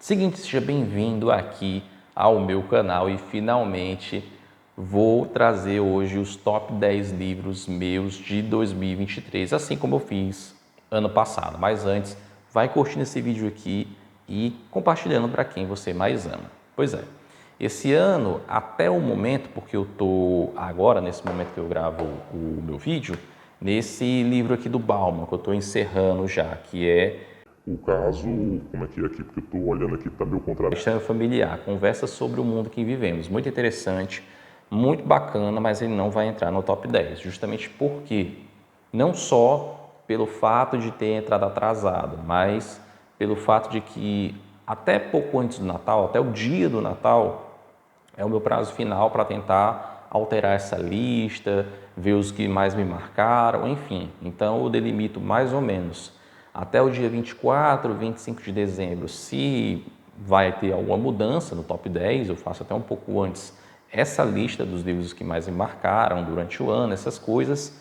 Seguinte, seja bem-vindo aqui ao meu canal e finalmente vou trazer hoje os top 10 livros meus de 2023, assim como eu fiz ano passado. Mas antes, vai curtindo esse vídeo aqui e compartilhando para quem você mais ama. Pois é, esse ano, até o momento, porque eu estou agora, nesse momento que eu gravo o meu vídeo, nesse livro aqui do Bauman, que eu estou encerrando já, que é O caso, como é que é aqui? Porque eu tô olhando aqui, tá meio contrário. Questão familiar, conversa sobre o mundo que vivemos. Muito interessante, muito bacana, mas ele não vai entrar no top 10, justamente porque não só pelo fato de ter entrado atrasado, mas pelo fato de que até pouco antes do Natal, até o dia do Natal, é o meu prazo final para tentar alterar essa lista, ver os que mais me marcaram, enfim. Então eu delimito mais ou menos até o dia 24, 25 de dezembro, se vai ter alguma mudança no top 10, eu faço até um pouco antes essa lista dos livros que mais me marcaram durante o ano, essas coisas,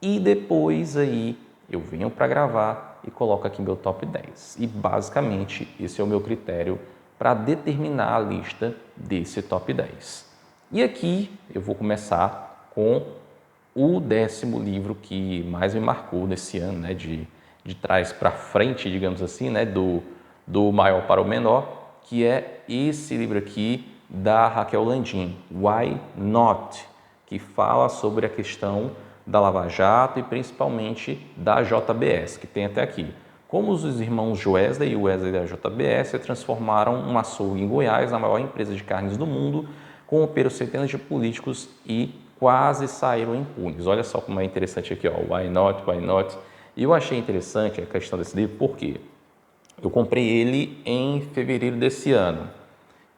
e depois aí eu venho para gravar e coloco aqui meu top 10. E basicamente esse é o meu critério para determinar a lista desse top 10. E aqui eu vou começar com o 10º livro que mais me marcou nesse ano, né, de trás para frente, digamos assim, né, do maior para o menor, que é esse livro aqui da Raquel Landim, Why Not?, que fala sobre a questão da Lava Jato e principalmente da JBS, que tem até aqui. Como os irmãos Joesley e Wesley da JBS transformaram um açougue em Goiás na maior empresa de carnes do mundo, corromperam centenas de políticos e quase saíram impunes. Olha só como é interessante aqui, ó, Why Not, Why Not? E eu achei interessante a questão desse livro porque eu comprei ele em fevereiro desse ano.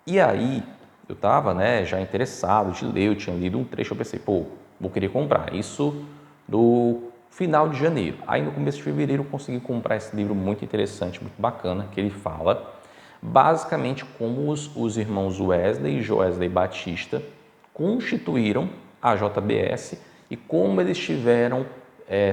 E aí eu estava, né, já interessado de ler, eu tinha lido um trecho, eu pensei, pô, vou querer comprar. Isso no final de janeiro. Aí no começo de fevereiro eu consegui comprar esse livro muito interessante, muito bacana, que ele fala basicamente como os irmãos Wesley e Joesley Batista constituíram a JBS e como eles tiveram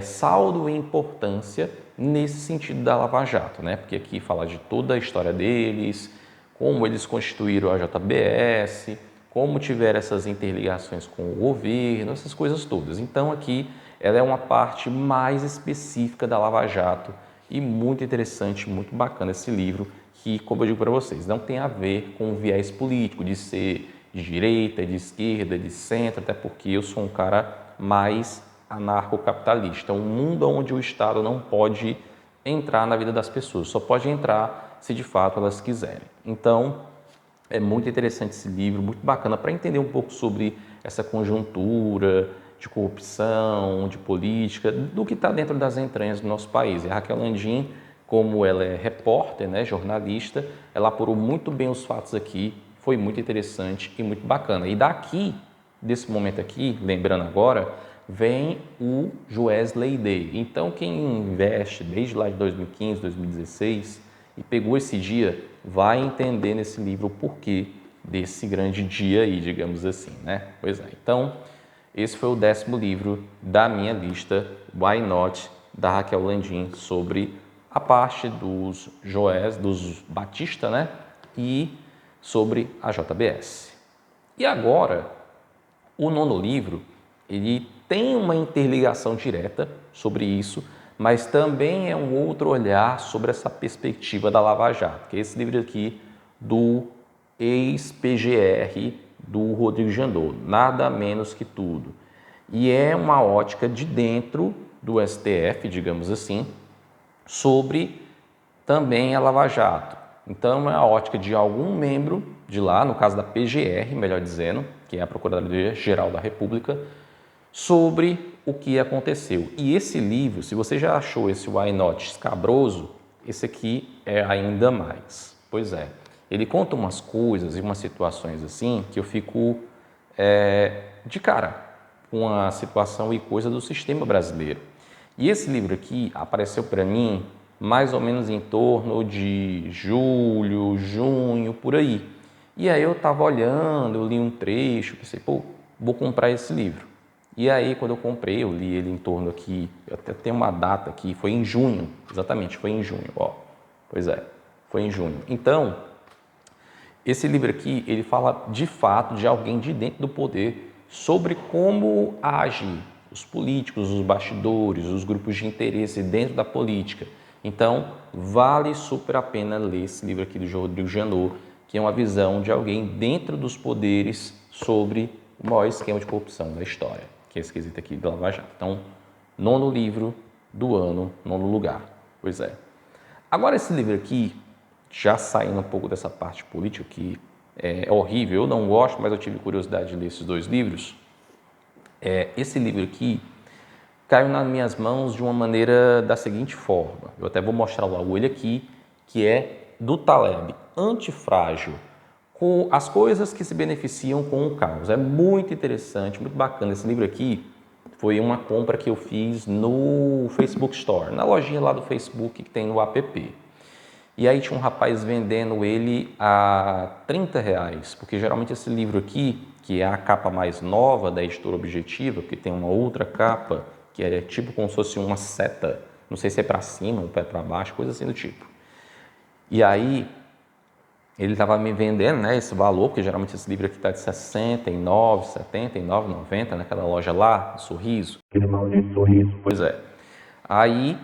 saldo e importância nesse sentido da Lava Jato, né? Porque aqui fala de toda a história deles, como eles constituíram a JBS, como tiveram essas interligações com o governo, essas coisas todas. Então aqui ela é uma parte mais específica da Lava Jato e muito interessante, muito bacana esse livro que, como eu digo para vocês, não tem a ver com o viés político de ser de direita, de esquerda, de centro, até porque eu sou um cara mais anarcocapitalista, um mundo onde o Estado não pode entrar na vida das pessoas, só pode entrar se de fato elas quiserem. Então, é muito interessante esse livro, muito bacana para entender um pouco sobre essa conjuntura de corrupção, de política, do que está dentro das entranhas do nosso país. E a Raquel Landim, como ela é repórter, né, jornalista, ela apurou muito bem os fatos aqui, foi muito interessante e muito bacana. E daqui, desse momento aqui, lembrando agora, vem o Joesley Day. Então, quem investe desde lá de 2015, 2016 e pegou esse dia, vai entender nesse livro o porquê desse grande dia aí, digamos assim, né? Pois é. Então, esse foi o 10º livro da minha lista, Why Not?, da Raquel Landim, sobre a parte dos dos Batista, né? E sobre a JBS. E agora, o 9º livro, ele tem uma interligação direta sobre isso, mas também é um outro olhar sobre essa perspectiva da Lava Jato, que é esse livro aqui do ex-PGR do Rodrigo Janot, Nada Menos Que Tudo. E é uma ótica de dentro do STF, digamos assim, sobre também a Lava Jato. Então, é a ótica de algum membro de lá, no caso da PGR, melhor dizendo, que é a Procuradoria-Geral da República, sobre o que aconteceu. E esse livro, se você já achou esse Why Not escabroso, esse aqui é ainda mais. Pois é, ele conta umas coisas e umas situações assim que eu fico de cara com a situação e coisa do sistema brasileiro. E esse livro aqui apareceu para mim mais ou menos em torno de julho, junho, por aí. E aí eu estava olhando, eu li um trecho, pensei, pô, vou comprar esse livro. E aí quando eu comprei, eu li ele em torno aqui, eu até tenho uma data aqui, foi em junho, exatamente, foi em junho, ó. Pois é, foi em junho. Então, esse livro aqui, ele fala de fato de alguém de dentro do poder sobre como agem os políticos, os bastidores, os grupos de interesse dentro da política. Então, vale super a pena ler esse livro aqui do Rodrigo Janot, que é uma visão de alguém dentro dos poderes sobre o maior esquema de corrupção da história, que é esse quesito aqui do Lava Jato. Então, 9º livro do ano, 9º lugar. Pois é. Agora, esse livro aqui, já saindo um pouco dessa parte política, que é horrível, eu não gosto, mas eu tive curiosidade de ler esses 2 livros. Esse livro aqui caiu nas minhas mãos de uma maneira da seguinte forma. Eu até vou mostrar logo ele aqui, que é do Taleb, Antifrágil, com as coisas que se beneficiam com o caos. É muito interessante, muito bacana. Esse livro aqui foi uma compra que eu fiz no Facebook Store, na lojinha lá do Facebook que tem no app. E aí tinha um rapaz vendendo ele a R$30, porque geralmente esse livro aqui, que é a capa mais nova da editora Objetiva, porque tem uma outra capa, que é tipo como se fosse uma seta, não sei se é para cima ou para baixo, coisa assim do tipo. E aí ele estava me vendendo, né, esse valor, porque geralmente esse livro aqui está de R$69, R$79, R$90, naquela loja lá, Sorriso. Aquele maldito sorriso. Pois é. Aí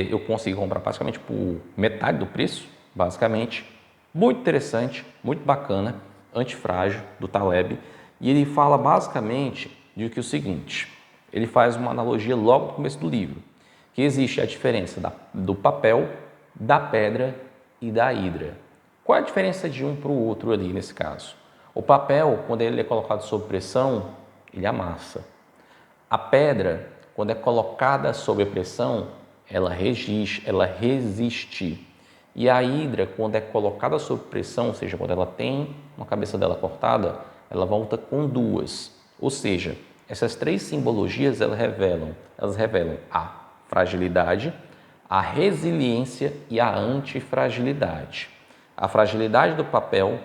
eu consegui comprar praticamente por metade do preço, basicamente. Muito interessante, muito bacana, Antifrágil, do Taleb. E ele fala basicamente de que o seguinte, ele faz uma analogia logo no começo do livro, que existe a diferença do papel, da pedra e da hidra. Qual é a diferença de um para o outro ali nesse caso? O papel, quando ele é colocado sob pressão, ele amassa. A pedra, quando é colocada sob pressão, ela resiste. E a hidra, quando é colocada sob pressão, ou seja, quando ela tem uma cabeça dela cortada, ela volta com 2. Ou seja, essas 3 simbologias elas revelam a fragilidade, a resiliência e a antifragilidade. A fragilidade do papel,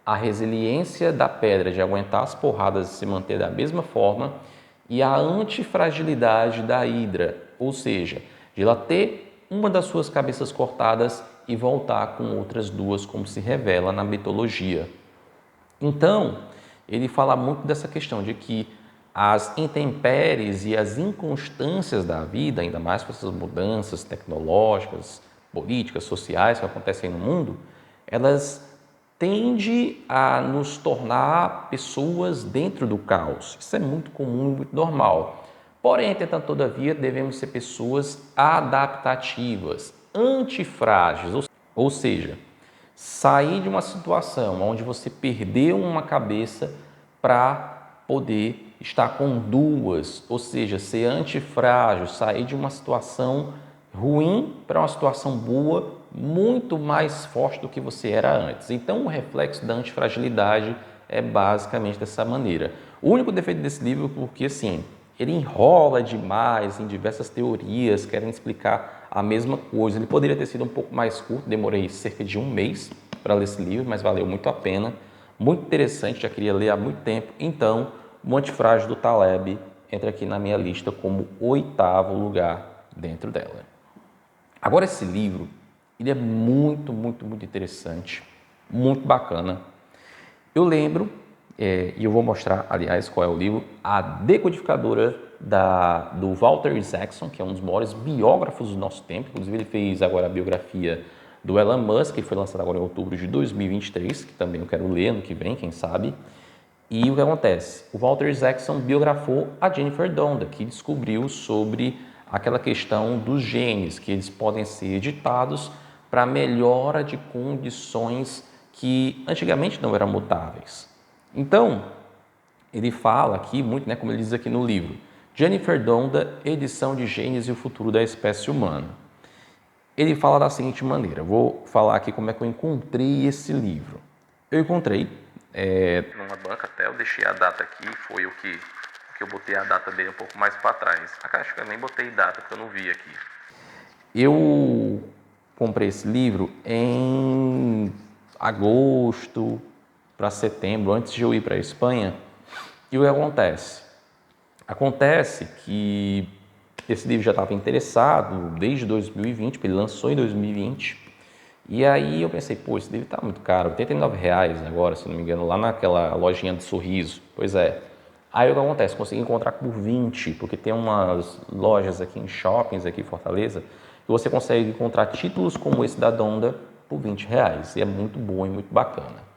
a resiliência da pedra de aguentar as porradas e se manter da mesma forma, e a antifragilidade da hidra, ou seja, de ela ter uma das suas cabeças cortadas e voltar com outras 2, como se revela na mitologia. Então, ele fala muito dessa questão de que as intempéries e as inconstâncias da vida, ainda mais com essas mudanças tecnológicas, políticas, sociais que acontecem no mundo, elas tendem a nos tornar pessoas dentro do caos. Isso é muito comum e muito normal. Porém, entretanto, todavia, devemos ser pessoas adaptativas, antifrágeis, ou seja, sair de uma situação onde você perdeu uma cabeça para poder estar com 2, ou seja, ser antifrágil, sair de uma situação ruim para uma situação boa, muito mais forte do que você era antes. Então, o reflexo da antifragilidade é basicamente dessa maneira. O único defeito desse livro é porque, assim, ele enrola demais em diversas teorias, querem explicar a mesma coisa. Ele poderia ter sido um pouco mais curto, demorei cerca de 1 mês para ler esse livro, mas valeu muito a pena. Muito interessante, já queria ler há muito tempo. Então, o Antifrágil do Taleb entra aqui na minha lista como 8º lugar dentro dela. Agora, esse livro, ele é muito, muito, muito interessante, muito bacana. Eu lembro, e eu vou mostrar, aliás, qual é o livro, A Decodificadora do Walter Isaacson, que é um dos maiores biógrafos do nosso tempo. Inclusive, ele fez agora a biografia do Elon Musk, que foi lançada agora em outubro de 2023, que também eu quero ler ano que vem, quem sabe. E o que acontece? O Walter Isaacson biografou a Jennifer Doudna, que descobriu sobre aquela questão dos genes, que eles podem ser editados para melhora de condições que antigamente não eram mutáveis. Então, ele fala aqui muito, né, como ele diz aqui no livro, Jennifer Doudna, edição de genes e o futuro da espécie humana. Ele fala da seguinte maneira, vou falar aqui como é que eu encontrei esse livro. Eu encontrei numa banca, até eu deixei a data aqui, foi o que eu botei a data dele um pouco mais para trás. Acho que eu nem botei data, porque eu não vi aqui. Eu comprei esse livro em agosto para setembro, antes de eu ir para a Espanha. E o que acontece? Acontece que esse livro já estava interessado desde 2020, porque ele lançou em 2020. E aí eu pensei, pô, esse livro tá muito caro, R$ 89 agora, se não me engano, lá naquela lojinha de sorriso. Pois é. Aí o que acontece? Consegui encontrar por 20, porque tem umas lojas aqui em shoppings aqui em Fortaleza, que você consegue encontrar títulos como esse da Donda por R$ 20. E é muito bom e muito bacana.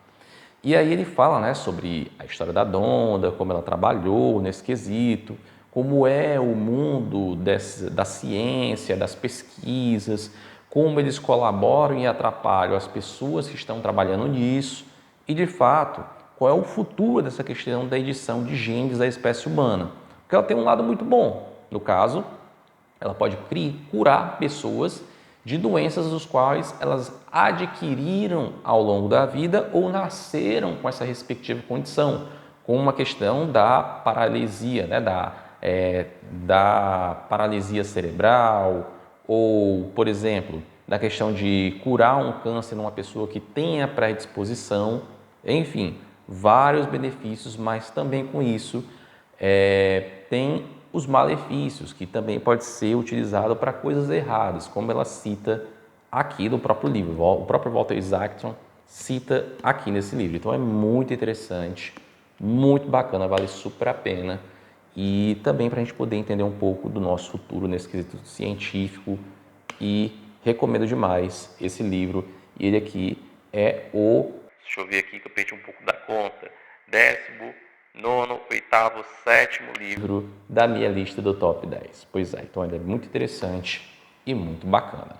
E aí ele fala, né, sobre a história da Donda, como ela trabalhou nesse quesito, como é o mundo da ciência, das pesquisas, como eles colaboram e atrapalham as pessoas que estão trabalhando nisso e, de fato, qual é o futuro dessa questão da edição de genes da espécie humana. Porque ela tem um lado muito bom. No caso, ela pode curar pessoas de doenças dos quais elas adquiriram ao longo da vida ou nasceram com essa respectiva condição, como uma questão da paralisia, né, da paralisia cerebral, ou, por exemplo, da questão de curar um câncer numa pessoa que tenha predisposição, enfim, vários benefícios, mas também com isso tem os malefícios, que também pode ser utilizado para coisas erradas, como ela cita aqui no próprio livro. O próprio Walter Isaacson cita aqui nesse livro. Então é muito interessante, muito bacana, vale super a pena. E também para a gente poder entender um pouco do nosso futuro nesse quesito científico. E recomendo demais esse livro. E ele aqui é o... Deixa eu ver aqui que eu perdi um pouco da conta. 19º, 8º, 7º livro da minha lista do Top 10. Pois é, então ele é muito interessante e muito bacana.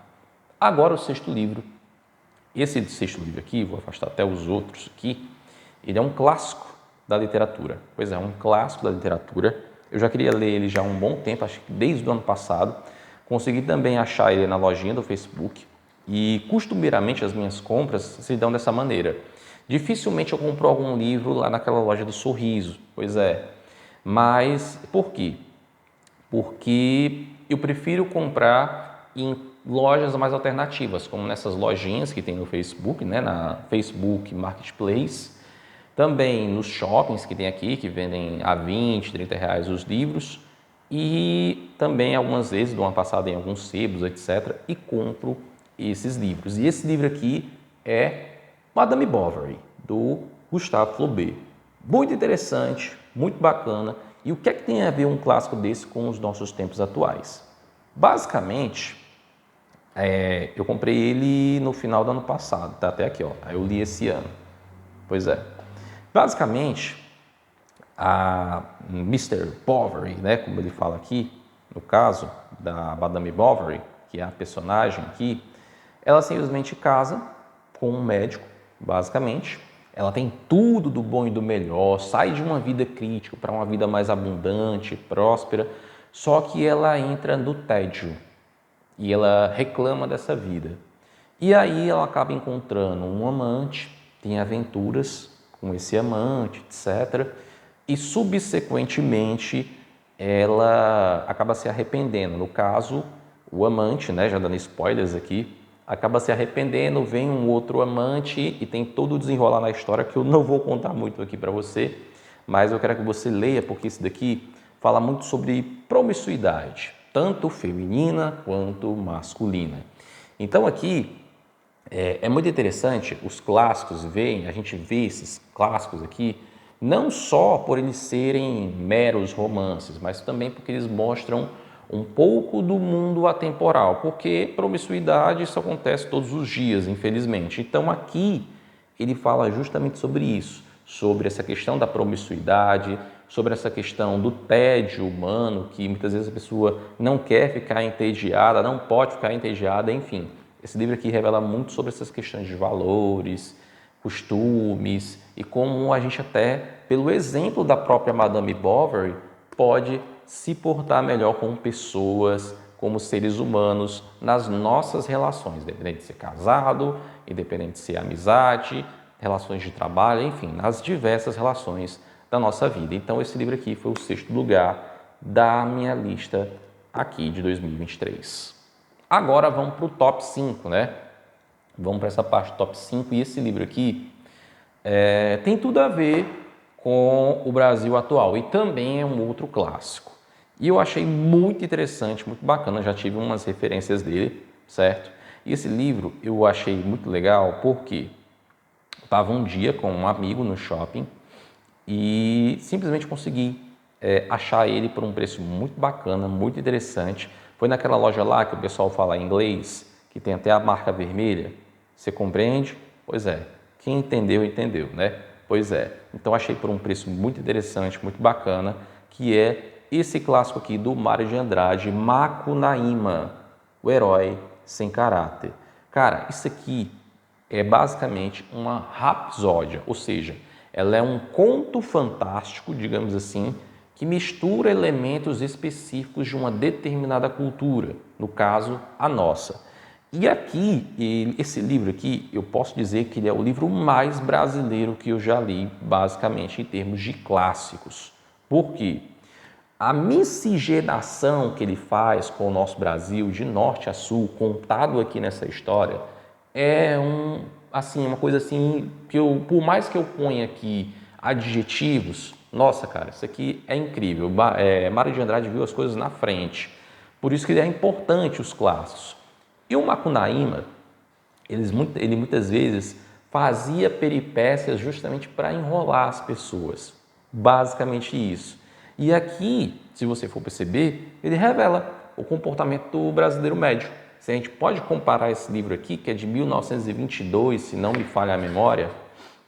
Agora o sexto livro. Esse sexto livro aqui, vou afastar até os outros aqui, ele é um clássico da literatura. Pois é, um clássico da literatura. Eu já queria ler ele já há um bom tempo, acho que desde o ano passado. Consegui também achar ele na lojinha do Facebook e costumeiramente as minhas compras se dão dessa maneira. Dificilmente eu compro algum livro lá naquela loja do Sorriso, pois é. Mas por quê? Porque eu prefiro comprar em lojas mais alternativas, como nessas lojinhas que tem no Facebook, né, na Facebook Marketplace, também nos shoppings que tem aqui, que vendem a R$20, R$30 os livros, e também algumas vezes dou uma passada em alguns sebos, etc., e compro esses livros. E esse livro aqui é Madame Bovary, do Gustave Flaubert. Muito interessante, muito bacana. E o que é que tem a ver um clássico desse com os nossos tempos atuais? Basicamente, eu comprei ele no final do ano passado, tá até aqui, ó. Aí eu li esse ano. Pois é. Basicamente, a Mr. Bovary, né, como ele fala aqui, no caso da Madame Bovary, que é a personagem aqui, ela simplesmente casa com um médico, basicamente. Ela tem tudo do bom e do melhor, sai de uma vida crítica para uma vida mais abundante, próspera, só que ela entra no tédio e ela reclama dessa vida. E aí ela acaba encontrando um amante, tem aventuras com esse amante, etc. E subsequentemente ela acaba se arrependendo. No caso, o amante, né, já dando spoilers aqui, acaba se arrependendo, vem um outro amante e tem todo o desenrolar na história que eu não vou contar muito aqui para você, mas eu quero que você leia, porque isso daqui fala muito sobre promiscuidade, tanto feminina quanto masculina. Então aqui é muito interessante, os clássicos a gente vê esses clássicos aqui, não só por eles serem meros romances, mas também porque eles mostram um pouco do mundo atemporal, porque promiscuidade isso acontece todos os dias, infelizmente. Então aqui ele fala justamente sobre isso, sobre essa questão da promiscuidade, sobre essa questão do tédio humano, que muitas vezes a pessoa não quer ficar entediada, não pode ficar entediada, enfim. Esse livro aqui revela muito sobre essas questões de valores, costumes e como a gente até, pelo exemplo da própria Madame Bovary, pode se portar melhor com pessoas, como seres humanos, nas nossas relações, independente de ser casado, independente de ser amizade, relações de trabalho, enfim, nas diversas relações da nossa vida. Então, esse livro aqui foi o 6º lugar da minha lista aqui de 2023. Agora vamos para o top 5, né? Vamos para essa parte do top 5 e esse livro aqui tem tudo a ver com o Brasil atual e também é um outro clássico. E eu achei muito interessante, muito bacana, já tive umas referências dele, certo? E esse livro eu achei muito legal porque eu estava um dia com um amigo no shopping e simplesmente consegui achar ele por um preço muito bacana, muito interessante. Foi naquela loja lá que o pessoal fala em inglês, que tem até a marca vermelha. Você compreende? Pois é. Quem entendeu, entendeu, né? Pois é. Então achei por um preço muito interessante, muito bacana, que é esse clássico aqui do Mário de Andrade, Macunaíma, o herói sem caráter. Cara, isso aqui é basicamente uma rapsódia, ou seja, ela é um conto fantástico, digamos assim, que mistura elementos específicos de uma determinada cultura, no caso, a nossa. E aqui, esse livro aqui, eu posso dizer que ele é o livro mais brasileiro que eu já li, basicamente, em termos de clássicos. Por quê? A miscigenação que ele faz com o nosso Brasil, de norte a sul, contado aqui nessa história, é uma coisa assim que por mais que eu ponha aqui adjetivos, nossa, cara, isso aqui é incrível. Mário de Andrade viu as coisas na frente. Por isso que é importante os clássicos. E o Macunaíma, ele muitas vezes fazia peripécias justamente para enrolar as pessoas. Basicamente isso. E aqui, se você for perceber, ele revela o comportamento do brasileiro médio. Se a gente pode comparar esse livro aqui, que é de 1922, se não me falha a memória,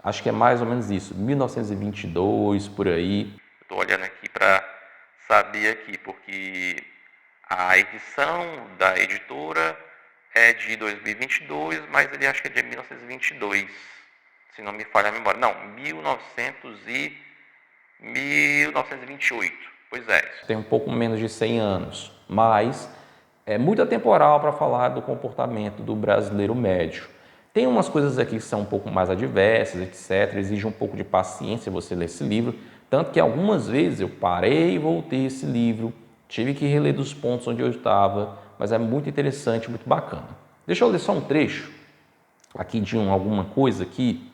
acho que é mais ou menos isso, 1922, por aí. Estou olhando aqui para saber aqui, porque a edição da editora é de 2022, mas ele acha que é de 1922, se não me falha a memória. Não, 1928. Pois é, isso tem um pouco menos de 100 anos, mas é muito atemporal para falar do comportamento do brasileiro médio. Tem umas coisas aqui que são um pouco mais adversas, etc. Exige um pouco de paciência você ler esse livro, tanto que algumas vezes eu parei e voltei esse livro, tive que reler dos pontos onde eu estava, mas é muito interessante, muito bacana. Deixa eu ler só um trecho aqui de alguma coisa aqui,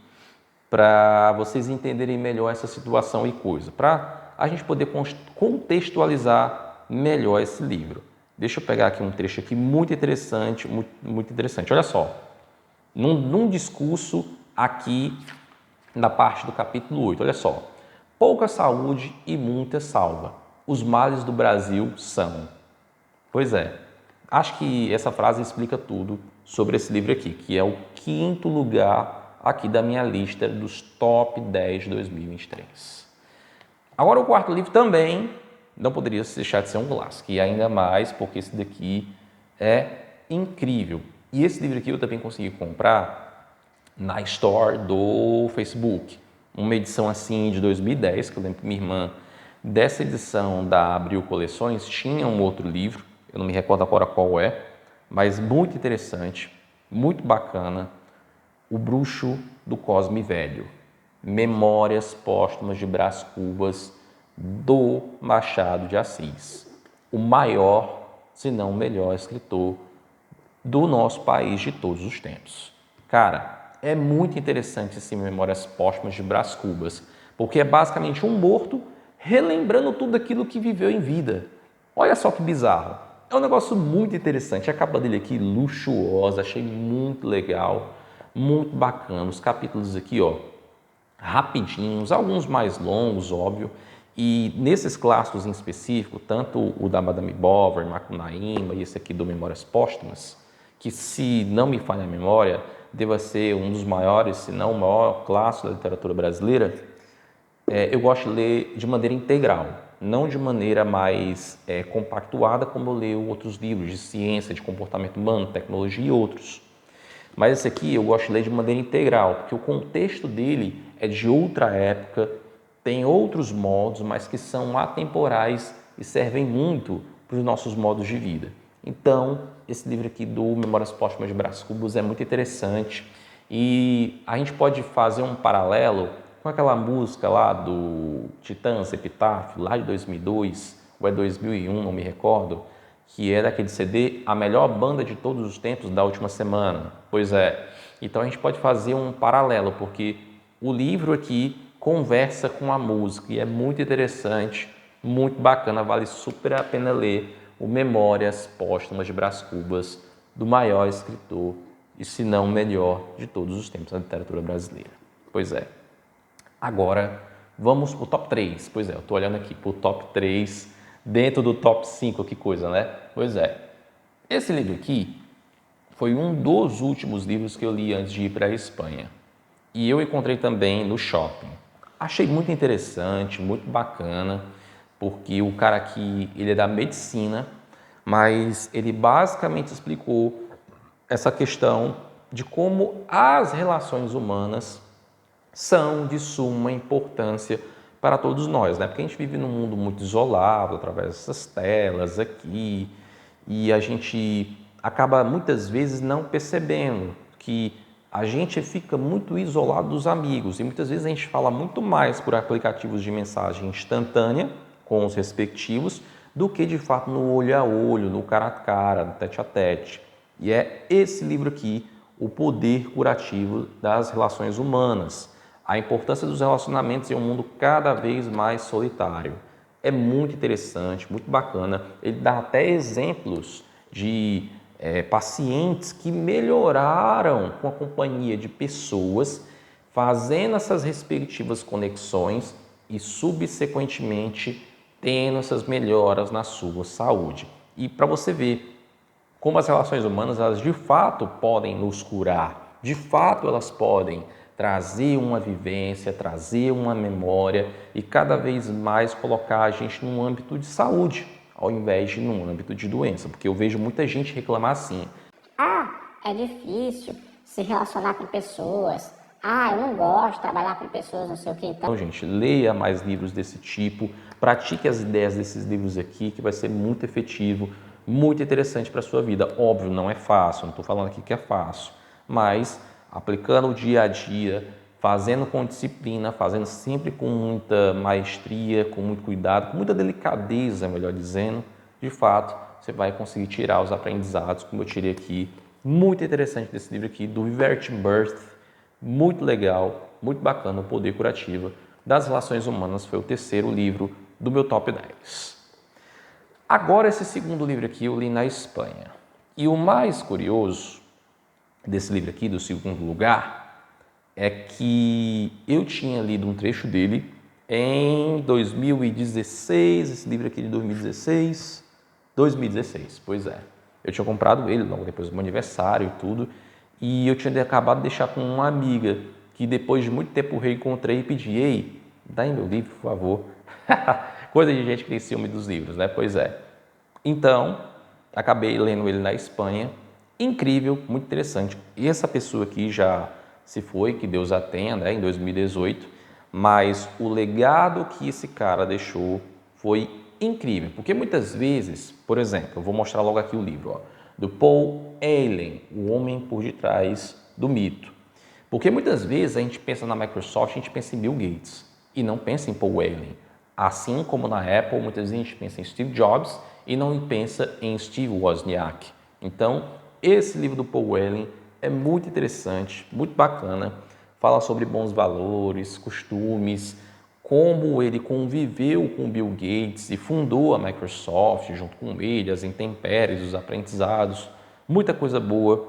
para vocês entenderem melhor essa situação e coisa, para a gente poder contextualizar melhor esse livro. Deixa eu pegar aqui um trecho aqui muito interessante, muito interessante. Olha só, num discurso aqui na parte do capítulo 8, olha só. Pouca saúde e muita salva. Os males do Brasil são. Pois é, acho que essa frase explica tudo sobre esse livro aqui, que é o 5º lugar aqui da minha lista dos top 10 de 2023. Agora o 4º livro também não poderia deixar de ser um clássico, e ainda mais porque esse daqui é incrível. E esse livro aqui eu também consegui comprar na Store do Facebook. Uma edição assim de 2010, que eu lembro que minha irmã, dessa edição da Abril Coleções, tinha um outro livro, eu não me recordo agora qual é, mas muito interessante, muito bacana, O Bruxo do Cosme Velho, Memórias Póstumas de Brás Cubas, do Machado de Assis, o maior, se não o melhor escritor do nosso país de todos os tempos. Cara, é muito interessante esse Memórias Póstumas de Brás Cubas, porque é basicamente um morto relembrando tudo aquilo que viveu em vida. Olha só que bizarro. É um negócio muito interessante. A capa dele aqui, luxuosa, achei muito legal, muito bacana. Os capítulos aqui, ó, rapidinhos, alguns mais longos, óbvio. E nesses clássicos em específico, tanto o da Madame Bovary, Macunaíma e esse aqui do Memórias Póstumas, que se não me falha a memória, deva ser um dos maiores, se não o maior clássico da literatura brasileira, eu gosto de ler de maneira integral, não de maneira mais compactuada como eu leio outros livros de ciência, de comportamento humano, tecnologia e outros. Mas esse aqui eu gosto de ler de maneira integral, porque o contexto dele é de outra época, tem outros modos, mas que são atemporais e servem muito para os nossos modos de vida. Então, esse livro aqui do Memórias Póstumas de Brás Cubas é muito interessante e a gente pode fazer um paralelo com aquela música lá do Titãs, Epitáfio, lá de 2002 ou é 2001, não me recordo, que é daquele CD A Melhor Banda de Todos os Tempos da Última Semana. Pois é, então a gente pode fazer um paralelo, porque o livro aqui conversa com a música e é muito interessante, muito bacana, vale super a pena ler o Memórias Póstumas de Brás Cubas do maior escritor, e se não o melhor de todos os tempos da literatura brasileira. Pois é. Agora, vamos para o top 3. Pois é, eu estou olhando aqui para o top 3 dentro do top 5, que coisa, né? Pois é. Esse livro aqui foi um dos últimos livros que eu li antes de ir para a Espanha. E eu encontrei também no shopping. Achei muito interessante, muito bacana, porque o cara aqui, ele é da medicina, mas ele basicamente explicou essa questão de como as relações humanas são de suma importância para todos nós, né? Porque a gente vive num mundo muito isolado, através dessas telas aqui, e a gente acaba muitas vezes não percebendo que a gente fica muito isolado dos amigos, e muitas vezes a gente fala muito mais por aplicativos de mensagem instantânea, com os respectivos, do que de fato no olho a olho, no cara a cara, no tete a tete. E é esse livro aqui, O Poder Curativo das Relações Humanas. A importância dos relacionamentos em um mundo cada vez mais solitário. É muito interessante, muito bacana. Ele dá até exemplos de pacientes que melhoraram com a companhia de pessoas, fazendo essas respectivas conexões e, subsequentemente, tendo essas melhoras na sua saúde. E para você ver como as relações humanas, elas de fato podem nos curar, de fato elas podem trazer uma vivência, trazer uma memória e cada vez mais colocar a gente num âmbito de saúde, ao invés de num âmbito de doença, porque eu vejo muita gente reclamar assim. É difícil se relacionar com pessoas. Eu não gosto de trabalhar com pessoas, não sei o que. Então, gente, leia mais livros desse tipo, pratique as ideias desses livros aqui, que vai ser muito efetivo, muito interessante para a sua vida. Óbvio, não é fácil, não estou falando aqui que é fácil, mas aplicando o dia a dia, fazendo com disciplina, fazendo sempre com muita maestria, com muito cuidado, com muita delicadeza, melhor dizendo, de fato, você vai conseguir tirar os aprendizados, como eu tirei aqui. Muito interessante desse livro aqui, do Viverti Birth, muito legal, muito bacana, O Poder Curativo das Relações Humanas, foi o terceiro livro do meu top 10. Agora, esse segundo livro aqui eu li na Espanha. E o mais curioso desse livro aqui, do segundo lugar, é que eu tinha lido um trecho dele em 2016, esse livro aqui de 2016, pois é. Eu tinha comprado ele logo depois do meu aniversário e tudo, e eu tinha acabado de deixar com uma amiga, que depois de muito tempo reencontrei e pedi, ei, dá aí meu livro, por favor. Coisa de gente que tem ciúme dos livros, né? Pois é. Então, acabei lendo ele na Espanha. Incrível, muito interessante. E essa pessoa aqui já se foi, que Deus a tenha, né? Em 2018. Mas o legado que esse cara deixou foi incrível. Porque muitas vezes, por exemplo, eu vou mostrar logo aqui o livro, ó, do Paul Allen, O Homem por Detrás do Mito. Porque muitas vezes a gente pensa na Microsoft, a gente pensa em Bill Gates e não pensa em Paul Allen. Assim como na Apple, muitas vezes a gente pensa em Steve Jobs e não pensa em Steve Wozniak. Então, esse livro do Paul Allen é muito interessante, muito bacana. Fala sobre bons valores, costumes, como ele conviveu com Bill Gates e fundou a Microsoft junto com ele, as intempéries, os aprendizados, muita coisa boa,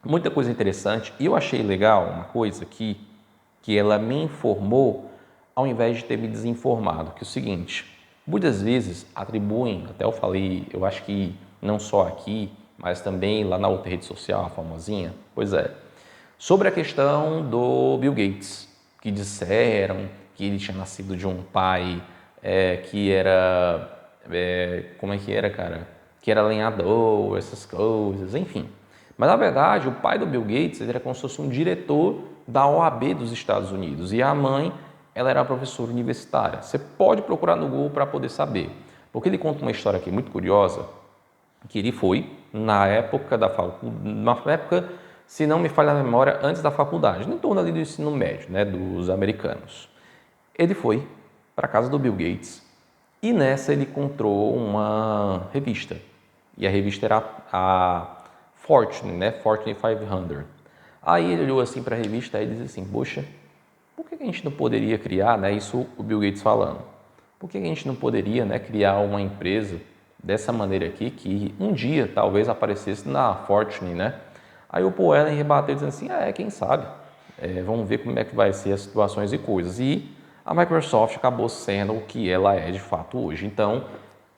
muita coisa interessante. E eu achei legal uma coisa aqui, que ela me informou ao invés de ter me desinformado, que é o seguinte, muitas vezes atribuem, até eu falei, eu acho que não só aqui, mas também lá na outra rede social, a famosinha, pois é, sobre a questão do Bill Gates, que disseram que ele tinha nascido de um pai que era, como é que era, cara? Que era lenhador, essas coisas, enfim. Mas, na verdade, o pai do Bill Gates ele era como se fosse um diretor da OAB dos Estados Unidos e a mãe, ela era professora universitária. Você pode procurar no Google para poder saber, porque ele conta uma história aqui muito curiosa, que ele foi, na época se não me falha a memória, antes da faculdade, em torno ali do ensino médio, né, dos americanos. Ele foi para a casa do Bill Gates e nessa ele encontrou uma revista. E a revista era a Fortune, né, Fortune 500. Aí ele olhou assim para a revista e disse assim, poxa, por que a gente não poderia criar, né, isso o Bill Gates falando, por que a gente não poderia, né, criar uma empresa dessa maneira aqui, que um dia talvez aparecesse na Fortune, né? Aí o Paul Allen rebateu dizendo assim, quem sabe, vamos ver como é que vai ser as situações e coisas. E a Microsoft acabou sendo o que ela é de fato hoje. Então,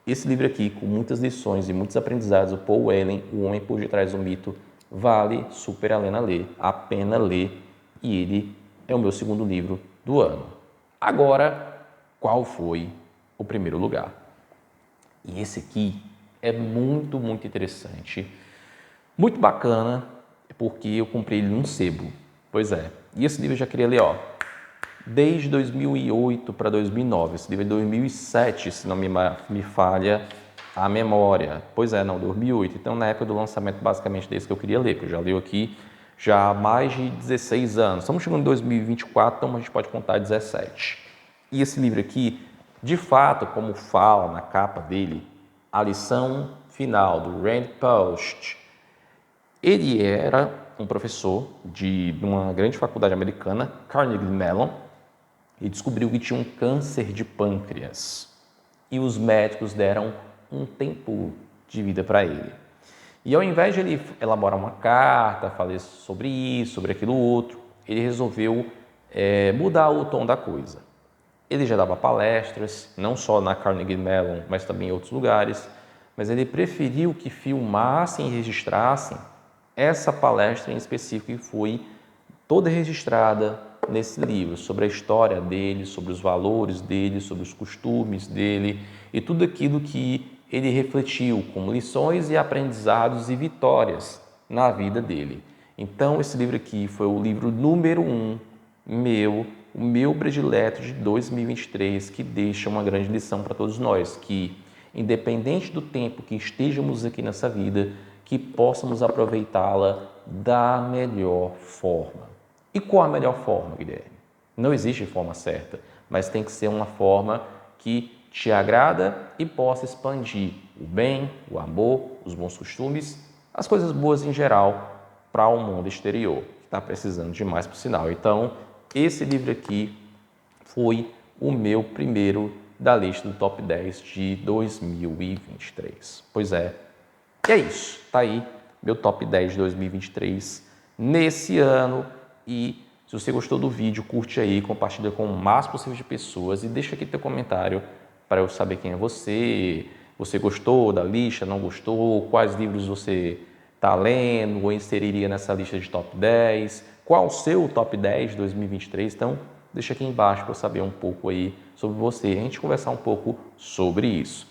esse livro aqui, com muitas lições e muitos aprendizados, o Paul Allen, O Homem por Detrás do Mito, vale super a pena ler, e ele é o meu segundo livro do ano. Agora, qual foi o primeiro lugar? E esse aqui é muito, muito interessante, muito bacana, porque eu comprei ele num sebo. Pois é, e esse livro eu já queria ler, desde 2008 para 2009, esse livro é de 2007, se não me falha a memória. Pois é, não, 2008. Então, na época do lançamento, basicamente, desse que eu queria ler, porque eu já leio aqui já há mais de 16 anos. Estamos chegando em 2024, então a gente pode contar 17. E esse livro aqui, de fato, como fala na capa dele, a lição final do Rand Paust, ele era um professor de uma grande faculdade americana, Carnegie Mellon, e descobriu que tinha um câncer de pâncreas. E os médicos deram um tempo de vida para ele. E ao invés de ele elaborar uma carta, falar sobre isso, sobre aquilo outro, ele resolveu mudar o tom da coisa. Ele já dava palestras, não só na Carnegie Mellon, mas também em outros lugares, mas ele preferiu que filmassem e registrassem essa palestra em específico, que foi toda registrada nesse livro, sobre a história dele, sobre os valores dele, sobre os costumes dele e tudo aquilo que ele refletiu como lições e aprendizados e vitórias na vida dele. Então, esse livro aqui foi o livro número 1 o meu predileto de 2023, que deixa uma grande lição para todos nós, que independente do tempo que estejamos aqui nessa vida, que possamos aproveitá-la da melhor forma. E qual a melhor forma, Guilherme? Não existe forma certa, mas tem que ser uma forma que te agrada e possa expandir o bem, o amor, os bons costumes, as coisas boas em geral para o mundo exterior, que está precisando de mais, por sinal. Então, esse livro aqui foi o meu primeiro da lista do Top 10 de 2023. Pois é, e é isso. Está aí meu Top 10 de 2023 nesse ano. E se você gostou do vídeo, curte aí, compartilha com o máximo possível de pessoas e deixa aqui teu comentário para eu saber quem é você. Você gostou da lista, não gostou? Quais livros você está lendo ou inseriria nessa lista de top 10? Qual o seu top 10 de 2023? Então, deixa aqui embaixo para eu saber um pouco aí sobre você, a gente conversar um pouco sobre isso.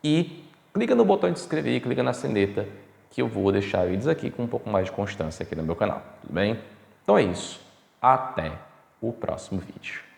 E clica no botão de se inscrever, clica na sineta, que eu vou deixar vídeos aqui com um pouco mais de constância aqui no meu canal, tudo bem? Então é isso. Até o próximo vídeo.